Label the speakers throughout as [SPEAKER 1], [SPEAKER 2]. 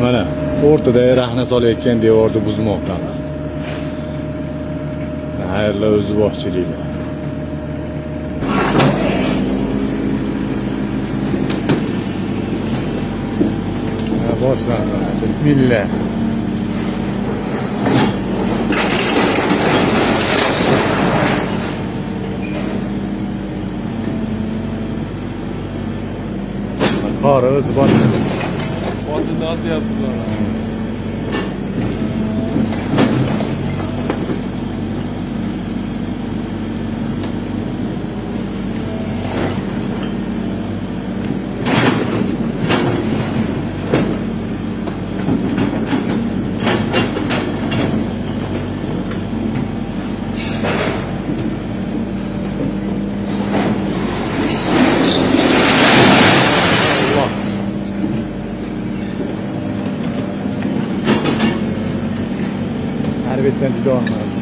[SPEAKER 1] mana o'rtada rahna solayotgan devorni buzmoqdamiz. Xayrli o'zi boshchiliklar. Boşlandı. Bismillah. Kar hızı başladı.
[SPEAKER 2] Bazı nasıl yaptılar?
[SPEAKER 1] Elbette juda olmadi.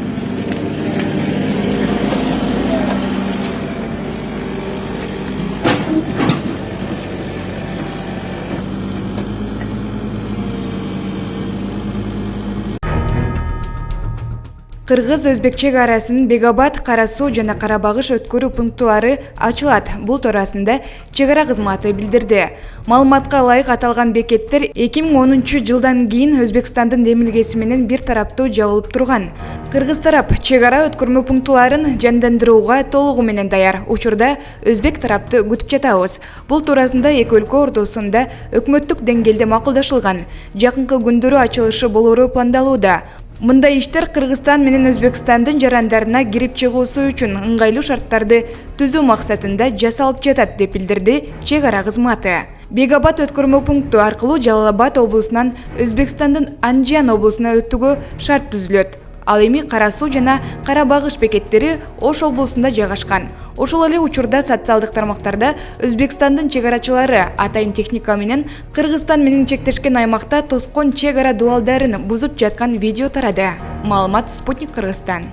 [SPEAKER 3] Кыргыз-өзбек чек-арасынын Бегабад, Кара Суу жана Кара Багыш өткөрүү пункттары ачылат. Бул туурасында чек ара кызматы билдирди. Маалыматка ылайык аталган бекеттер 2010 жылдан кийин Өзбекстандын демилгеси менен бир тараптуу жабылып турган. Кыргыз тарап чек ара өткөрмө пункттарын жандандырууга толугу менен даяр. Учурда өзбек тарапты күтүп жатабыз. Бул туурасында эки өлкө ортосунда өкмөттүк деңгээлде макулдашылган. Жакынкы күндөрү ачылышы болору пландалууда. Мындай иштер Кыргызстан менен Өзбекстандын жарандарына кирип чыгуусу үчүн ыңгайлуу шарттарды түзүү максатында жасалып жатат деп билдирди чек ара кызматы. Бегабад өткөрмө пункту аркылуу Жалал-Абад облусунан Өзбекстандын Анжан облусуна өтүүгө шарт түзүлөт. Ал эми Кара Суу жана Кара Багыш бекеттери Ош облусунда жайгашкан. Ошол эле учурда социалдык тармактарда Өзбекстандын чек арачылары атайын техника менен Кыргызстан менен чектешкен аймакта тоскон чек ара дуалдарын бузуп жаткан видео тарады. Маалымат Спутник Кыргызстан.